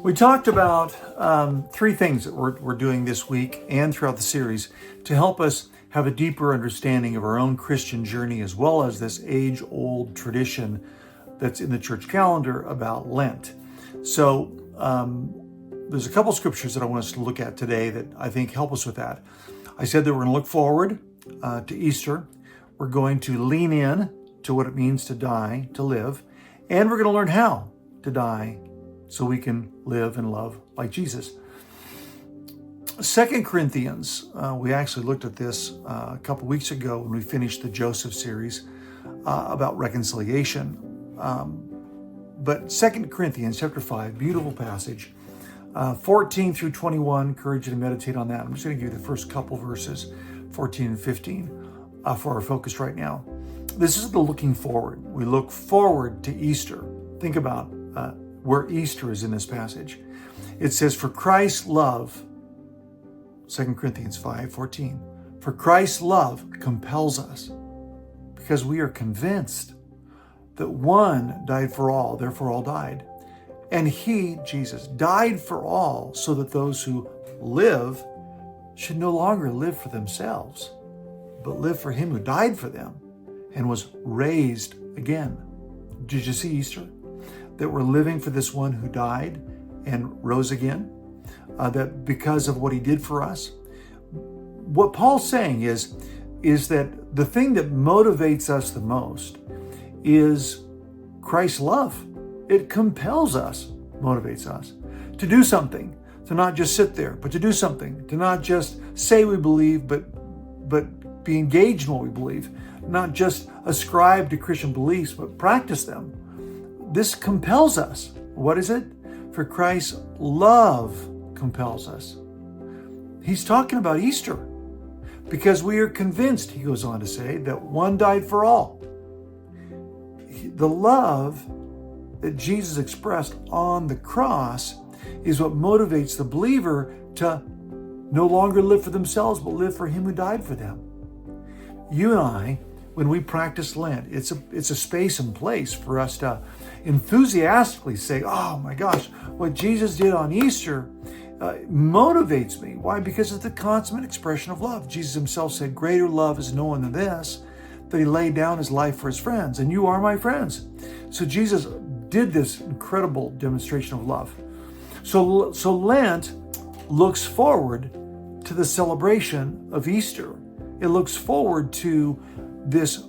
We talked about three things that we're doing this week and throughout the series to help us have a deeper understanding of our own Christian journey, as well as this age-old tradition that's in the church calendar about Lent. So there's a couple scriptures that I want us to look at today that I think help us with that. I said that we're going to look forward to Easter. We're going to lean in to what it means to die, to live, and we're going to learn how to die so we can live and love like Jesus. 2 Corinthians, we actually looked at this a couple weeks ago when we finished the Joseph series about reconciliation. But 2 Corinthians chapter 5, beautiful passage, 14 through 21, encourage you to meditate on that. I'm just going to give you the first couple verses, 14 and 15, for our focus right now. This is the looking forward. We look forward to Easter. Think about where Easter is in this passage. It says, for Christ's love, 2 Corinthians 5:14, for Christ's love compels us because we are convinced that one died for all, therefore all died. And he, Jesus, died for all so that those who live should no longer live for themselves, but live for him who died for them and was raised again. Did you see Easter? That we're living for this one who died and rose again, that because of what he did for us. What Paul's saying is that the thing that motivates us the most is Christ's love. It compels us, motivates us to do something, to not just sit there, but to do something, to not just say we believe, but be engaged in what we believe, not just ascribe to Christian beliefs, but practice them. This compels us. What is it? For Christ's love compels us. He's talking about Easter because we are convinced, he goes on to say, that one died for all. The love that Jesus expressed on the cross is what motivates the believer to no longer live for themselves, but live for him who died for them. You and I, when we practice Lent, it's a space and place for us to enthusiastically say, oh my gosh, what Jesus did on Easter motivates me. Why? Because it's the consummate expression of love. Jesus himself said, greater love is no one than this, that he laid down his life for his friends, and you are my friends. So Jesus did this incredible demonstration of love. So Lent looks forward to the celebration of Easter. It looks forward to this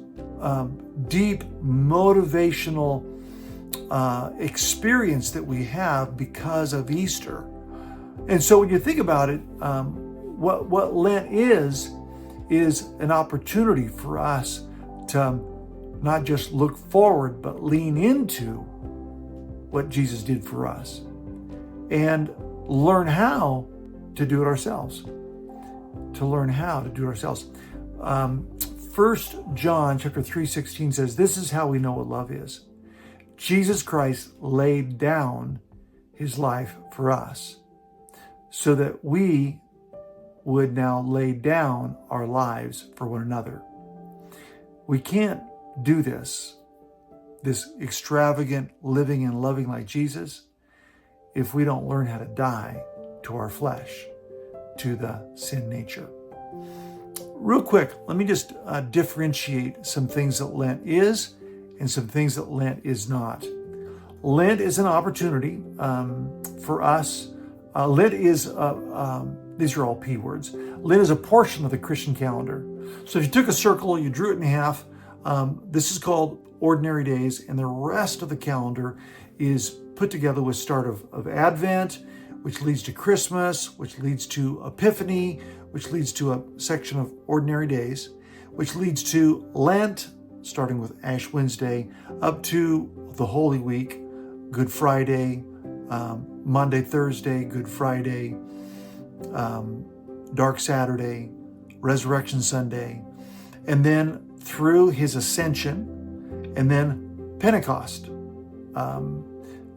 deep motivational experience that we have because of Easter. And so when you think about it, what Lent is an opportunity for us to not just look forward, but lean into what Jesus did for us and learn how to do it ourselves. To learn how to do it ourselves. 1 John chapter 3:16 says, this is how we know what love is. Jesus Christ laid down his life for us so that we would now lay down our lives for one another. We can't do this extravagant living and loving like Jesus, if we don't learn how to die to our flesh, to the sin nature. Real quick, let me just differentiate some things that Lent is and some things that Lent is not. Lent is an opportunity for us. Lent is, these are all P words. Lent is a portion of the Christian calendar. So if you took a circle, you drew it in half, this is called ordinary days, and the rest of the calendar is put together with start of Advent, which leads to Christmas, which leads to Epiphany, which leads to a section of ordinary days, which leads to Lent, starting with Ash Wednesday, up to the Holy Week, Good Friday, Monday, Thursday, Good Friday, Dark Saturday, Resurrection Sunday, and then through his ascension, and then Pentecost, and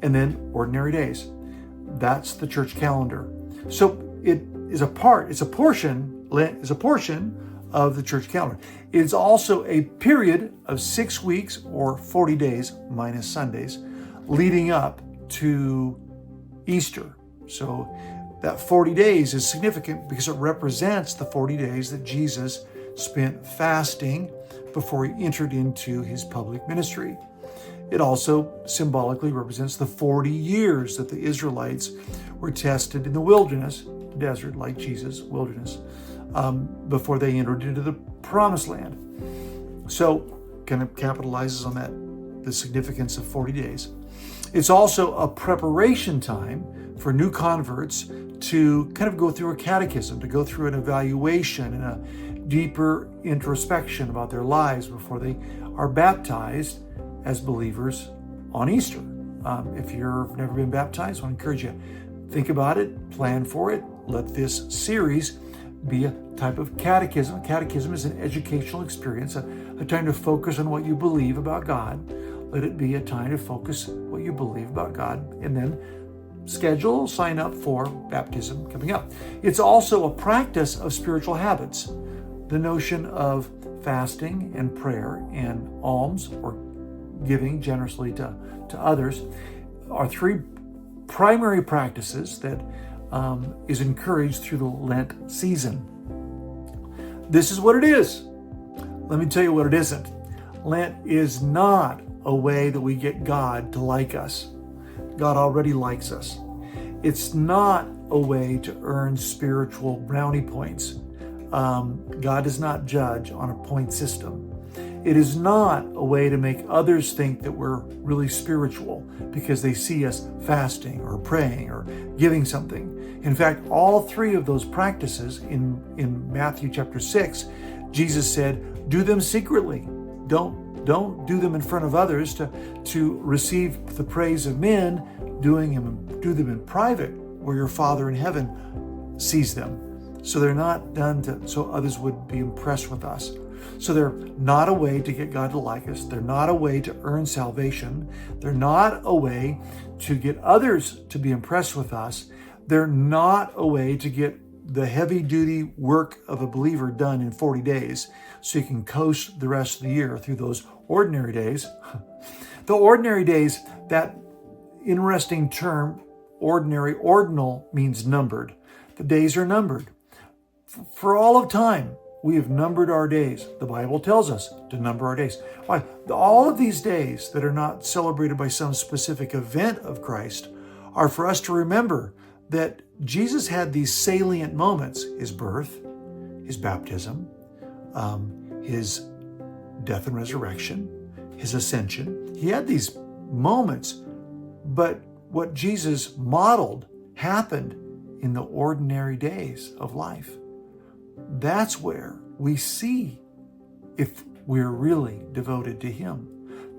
then ordinary days. That's the church calendar. So Lent is a portion of the church calendar. It's also a period of 6 weeks or 40 days minus Sundays leading up to Easter. So that 40 days is significant because it represents the 40 days that Jesus spent fasting before he entered into his public ministry. It also symbolically represents the 40 years that the Israelites were tested in the wilderness, desert like Jesus, wilderness, before they entered into the promised land. So kind of capitalizes on that, the significance of 40 days. It's also a preparation time for new converts to kind of go through a catechism, to go through an evaluation and a deeper introspection about their lives before they are baptized as believers on Easter. If you've never been baptized, I want to encourage you, think about it, plan for it. Let this series be a type of catechism. Catechism is an educational experience, a time to focus on what you believe about God. Let it be a time to focus what you believe about God, and then sign up for baptism coming up. It's also a practice of spiritual habits. The notion of fasting and prayer and alms, or giving generously to others, are three primary practices that is encouraged through the Lent season. This is what it is. Let me tell you what it isn't. Lent is not a way that we get God to like us. God already likes us. It's not a way to earn spiritual brownie points. God does not judge on a point system. It is not a way to make others think that we're really spiritual because they see us fasting or praying or giving something. In fact, all three of those practices in Matthew chapter 6, Jesus said, do them secretly. Don't do them in front of others to receive the praise of men. Do them in private where your Father in heaven sees them. So they're not done so others would be impressed with us. So they're not a way to get God to like us. They're not a way to earn salvation. They're not a way to get others to be impressed with us. They're not a way to get the heavy-duty work of a believer done in 40 days so you can coast the rest of the year through those ordinary days. The ordinary days, that interesting term, ordinary, ordinal, means numbered. The days are numbered. For all of time, we have numbered our days. The Bible tells us to number our days. Why? All of these days that are not celebrated by some specific event of Christ are for us to remember that Jesus had these salient moments: his birth, his baptism, his death and resurrection, his ascension. He had these moments, but what Jesus modeled happened in the ordinary days of life. That's where we see if we're really devoted to him.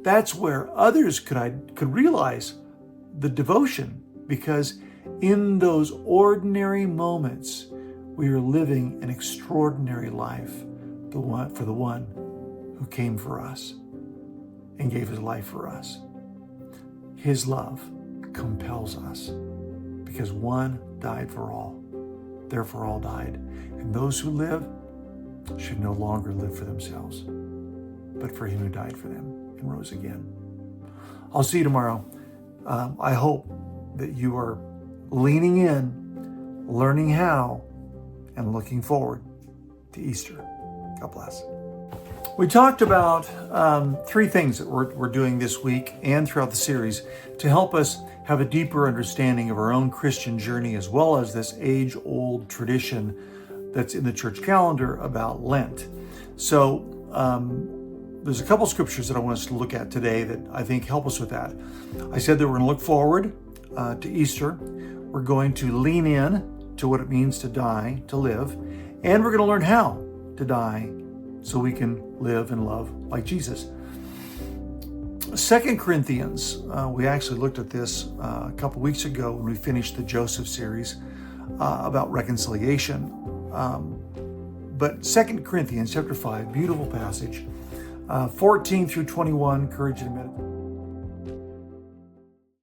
That's where others could realize the devotion, because in those ordinary moments, we are living an extraordinary life for the one who came for us and gave his life for us. His love compels us because one died for all. Therefore all died. And those who live should no longer live for themselves, but for him who died for them and rose again. I'll see you tomorrow. I hope that you are leaning in, learning how, and looking forward to Easter. God bless. We talked about three things that we're doing this week and throughout the series to help us have a deeper understanding of our own Christian journey, as well as this age-old tradition that's in the church calendar about Lent. So there's a couple scriptures that I want us to look at today that I think help us with that. I said that we're going to look forward to Easter. We're going to lean in to what it means to die, to live, and we're going to learn how to die so we can live and love like Jesus. 2 Corinthians, we actually looked at this a couple weeks ago when we finished the Joseph series about reconciliation. But 2 Corinthians chapter 5, beautiful passage, 14 through 21, encourage you to meditate.